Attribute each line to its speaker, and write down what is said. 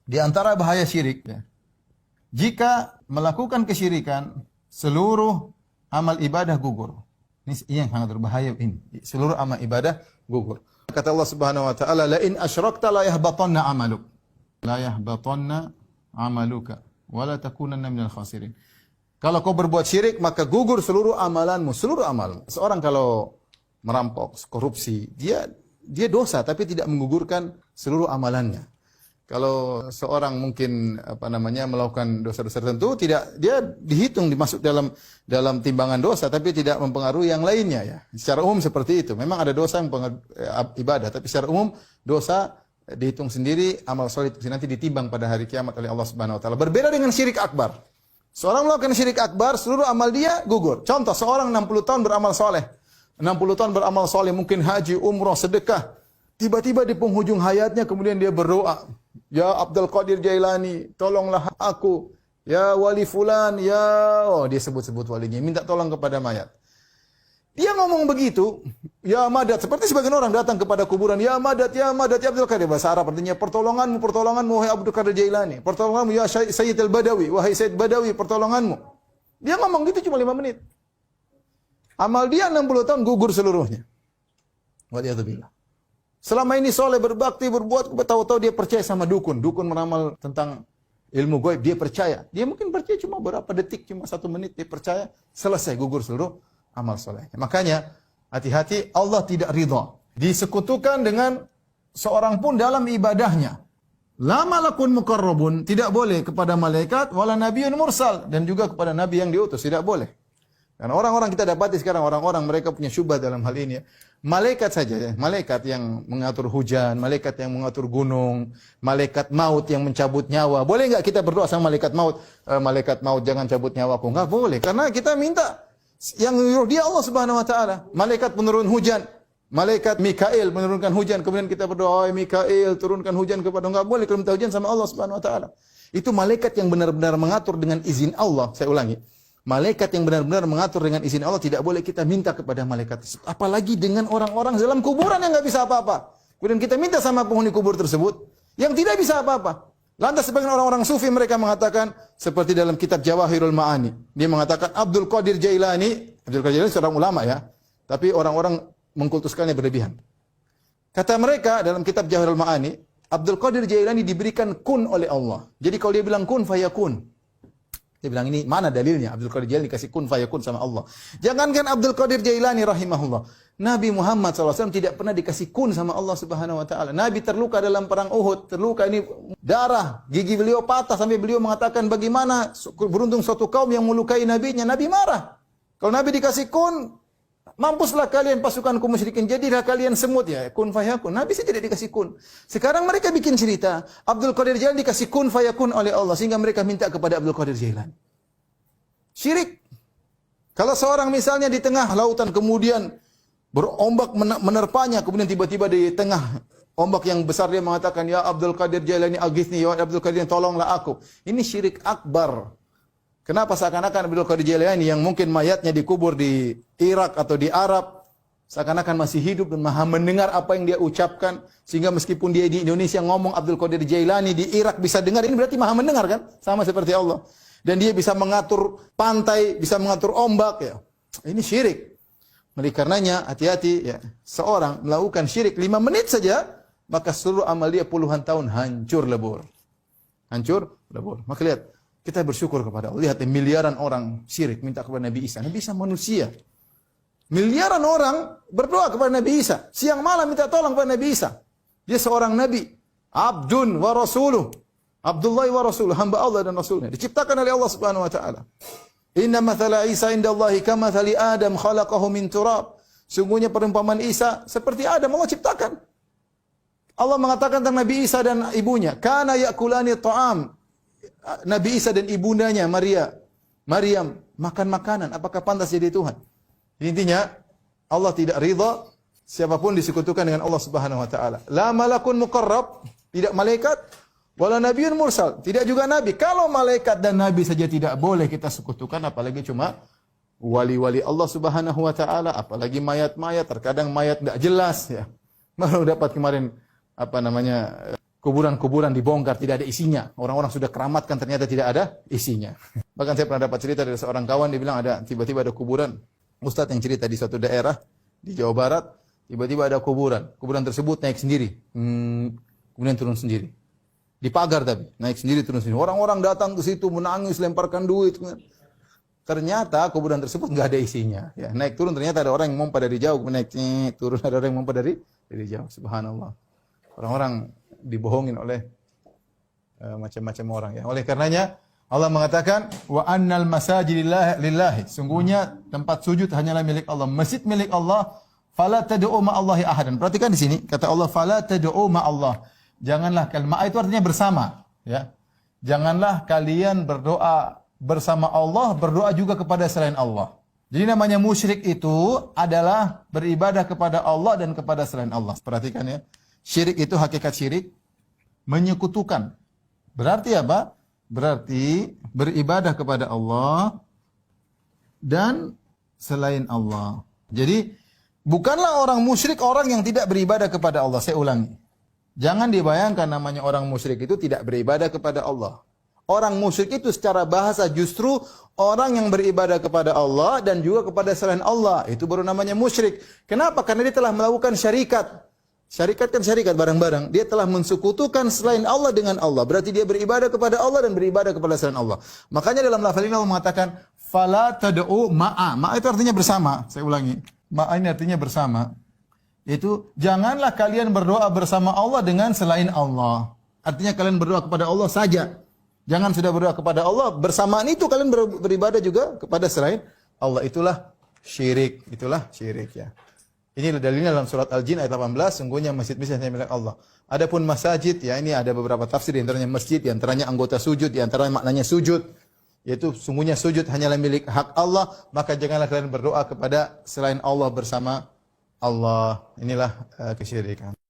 Speaker 1: Di antara bahaya syirik, ya, jika melakukan kesyirikan, seluruh amal ibadah gugur. Ini yang sangat berbahaya ini. Seluruh amal ibadah gugur. Kata Allah Subhanahu wa taala, "La in asyrakta la yahbatanna 'amaluk." La yahbatanna 'amaluka wa la takunanna minal khasirin. Kalau kau berbuat syirik, maka gugur seluruh amalanmu, seluruh amalmu. Seorang kalau merampok, korupsi, dia dosa tapi tidak menggugurkan seluruh amalannya. Kalau seorang mungkin melakukan dosa-dosa tertentu, tidak, dia dihitung dimasuk dalam timbangan dosa tapi tidak mempengaruhi yang lainnya, ya. Secara umum seperti itu. Memang ada dosa yang ibadah, tapi secara umum dosa dihitung sendiri, amal soleh itu nanti ditimbang pada hari kiamat oleh Allah Subhanahu wa taala. Berbeda dengan syirik akbar. Seorang melakukan syirik akbar, seluruh amal dia gugur. Contoh, seorang 60 tahun beramal soleh. 60 tahun beramal soleh, mungkin haji, umrah, sedekah. Tiba-tiba di penghujung hayatnya kemudian dia berdoa, "Ya Abdul Qadir Jailani, tolonglah aku. Ya wali fulan, dia sebut-sebut walinya, minta tolong kepada mayat." Dia ngomong begitu, "Ya Madad," seperti sebagian orang datang kepada kuburan, "Ya Madad, ya Madad, ya Abdul Qadir." Bahasa Arab artinya, "Pertolonganmu, pertolonganmu, wahai Abdul Qadir Jailani. Pertolonganmu, ya Sayyid al-Badawi, wahai Sayyid Badawi, pertolonganmu." Dia ngomong gitu cuma 5 menit. Amal dia 60 tahun gugur seluruhnya. Waliyadzubillah. Selama ini soleh, berbakti, berbuat, tahu-tahu dia percaya sama dukun. Dukun meramal tentang ilmu gaib, dia percaya. Dia mungkin percaya cuma berapa detik, cuma 1 menit, dia percaya, selesai, gugur seluruh amal solehnya. Makanya, hati-hati, Allah tidak ridha disekutukan dengan seorang pun dalam ibadahnya. La malakun muqarrabun, tidak boleh kepada malaikat, wala nabiyyun mursal, dan juga kepada nabi yang diutus, tidak boleh. Karena orang-orang kita dapati sekarang, orang-orang mereka punya syubhat dalam hal ini, ya. Malaikat saja, ya. Malaikat yang mengatur hujan, malaikat yang mengatur gunung, malaikat maut yang mencabut nyawa. Boleh enggak kita berdoa sama malaikat maut? Malaikat maut jangan cabut nyawaku. Enggak boleh, karena kita minta yang nyuruh dia Allah Subhanahu wa taala. Malaikat penurun hujan, malaikat Mikail menurunkan hujan, kemudian kita berdoa, "Oh Mikail, turunkan hujan kepada." Enggak boleh kalau minta hujan sama Allah Subhanahu wa taala. Itu malaikat yang benar-benar mengatur dengan izin Allah. Saya ulangi. Malaikat yang benar-benar mengatur dengan izin Allah, tidak boleh kita minta kepada malaikat tersebut. Apalagi dengan orang-orang dalam kuburan yang nggak bisa apa-apa. Kemudian kita minta sama penghuni kubur tersebut yang tidak bisa apa-apa. Lantas sebagian orang-orang sufi mereka mengatakan seperti dalam kitab Jawahirul Ma'ani. Dia mengatakan Abdul Qadir Jailani seorang ulama, ya. Tapi orang-orang mengkultuskannya berlebihan. Kata mereka dalam kitab Jawahirul Ma'ani, Abdul Qadir Jailani diberikan kun oleh Allah. Jadi kalau dia bilang kun fayakun. Dia bilang, ini mana dalilnya? Abdul Qadir Jailani dikasih kun fayakun sama Allah. Jangankan Abdul Qadir Jailani rahimahullah. Nabi Muhammad SAW tidak pernah dikasih kun sama Allah Subhanahu wa taala. Nabi terluka dalam perang Uhud, terluka ini darah, gigi beliau patah sampai beliau mengatakan, bagaimana beruntung suatu kaum yang melukai nabinya. Nabi marah. Kalau Nabi dikasih kun, mampuslah kalian pasukan kaum musyrikin, jadilah kalian semut, ya. Kun fayakun. Nabi saja tidak dikasih kun. Sekarang mereka bikin cerita, Abdul Qadir Jailani dikasih kun fayakun oleh Allah sehingga mereka minta kepada Abdul Qadir Jailani. Syirik. Kalau seorang misalnya di tengah lautan kemudian berombak menerpanya, kemudian tiba-tiba di tengah ombak yang besar dia mengatakan, "Ya Abdul Qadir Jailani aghithni, ya Abdul Qadir tolonglah aku." Ini syirik akbar. Kenapa seakan-akan Abdul Qadir Jailani yang mungkin mayatnya dikubur di Irak atau di Arab, seakan-akan masih hidup dan maha mendengar apa yang dia ucapkan, sehingga meskipun dia di Indonesia ngomong Abdul Qadir Jailani di Irak bisa dengar, ini berarti maha mendengar, kan? Sama seperti Allah. Dan dia bisa mengatur pantai, bisa mengatur ombak, ya. Ini syirik. Oleh karenanya hati-hati, ya. Seorang melakukan syirik 5 menit saja, maka seluruh amal dia puluhan tahun hancur lebur. Hancur lebur. Maka lihat, kita bersyukur kepada Allah. Lihat, miliaran orang syirik minta kepada Nabi Isa. Nabi Isa manusia. Miliaran orang berdoa kepada Nabi Isa. Siang malam minta tolong kepada Nabi Isa. Dia seorang Nabi. Abdun wa rasuluh. Abdullah wa rasuluh. Hamba Allah dan Rasulnya. Diciptakan oleh Allah Subhanahu wa ta'ala. Inna mathala Isa indallahi kamathali Adam khalaqahu min turab. Sungguhnya perumpamaan Isa seperti Adam, Allah ciptakan. Allah mengatakan tentang Nabi Isa dan ibunya, kana yakulani ta'am. Nabi Isa dan ibundanya Maryam makan makanan. Apakah pantas jadi Tuhan? Intinya Allah tidak ridha siapapun disekutukan dengan Allah Subhanahu wa taala. La malakun muqarrab, tidak malaikat, wala nabiyyun mursal, tidak juga nabi. Kalau malaikat dan nabi saja tidak boleh kita sekutukan, apalagi cuma wali-wali Allah Subhanahu wa taala, apalagi mayat-mayat. Terkadang mayat enggak jelas, ya. Baru dapat kemarin kuburan-kuburan dibongkar, tidak ada isinya. Orang-orang sudah keramatkan, ternyata tidak ada isinya. Bahkan saya pernah dapat cerita dari seorang kawan, dia bilang tiba-tiba ada kuburan. Ustadz yang cerita di suatu daerah di Jawa Barat, tiba-tiba ada kuburan. Kuburan tersebut naik sendiri, kemudian turun sendiri. Di pagar tapi, naik sendiri, turun sendiri. Orang-orang datang ke situ, menangis, lemparkan duit. Ternyata kuburan tersebut nggak ada isinya. Ya, naik turun ternyata ada orang yang mompa dari jauh, naik turun ada orang yang mompa dari jauh. Subhanallah. Orang-orang dibohongin oleh macam-macam orang ya. Oleh karenanya Allah mengatakan wa annal masajid lillahi. Sungguhnya tempat sujud hanyalah milik Allah. Masjid milik Allah. Fala tad'u ma'allahi ahadan. Perhatikan di sini kata Allah fala tad'u ma'allah. Janganlah kalimat itu artinya bersama ya. Janganlah kalian berdoa bersama Allah, berdoa juga kepada selain Allah. Jadi namanya musyrik itu adalah beribadah kepada Allah dan kepada selain Allah. Perhatikan ya. Syirik itu hakikat syirik menyekutukan. Berarti apa? Berarti beribadah kepada Allah dan selain Allah. Jadi bukanlah orang musyrik orang yang tidak beribadah kepada Allah. Saya ulangi. Jangan dibayangkan namanya orang musyrik itu tidak beribadah kepada Allah. Orang musyrik itu secara bahasa justru orang yang beribadah kepada Allah dan juga kepada selain Allah. Itu baru namanya musyrik. Kenapa? Karena dia telah melakukan syarikat. Syarikat kan syarikat barang-barang. Dia telah mensekutukan selain Allah dengan Allah. Berarti dia beribadah kepada Allah dan beribadah kepada selain Allah. Makanya dalam lafaz ini Allah mengatakan fala tad'u ma'a. Ma'a itu artinya bersama. Saya ulangi. Ma'a ini artinya bersama. Itu janganlah kalian berdoa bersama Allah dengan selain Allah. Artinya kalian berdoa kepada Allah saja. Jangan sudah berdoa kepada Allah, bersamaan itu kalian beribadah juga kepada selain Allah. Itulah syirik. Itulah syirik ya. Ini dalilnya dalam surat Al-Jin ayat 18, sungguhnya masjid-masjid hanya milik Allah. Adapun masajid, ya ini ada beberapa tafsir, di antaranya masjid, di antaranya anggota sujud, di antaranya maknanya sujud. Yaitu sungguhnya sujud hanyalah milik hak Allah, maka janganlah kalian berdoa kepada selain Allah bersama Allah. Inilah kesyirikan.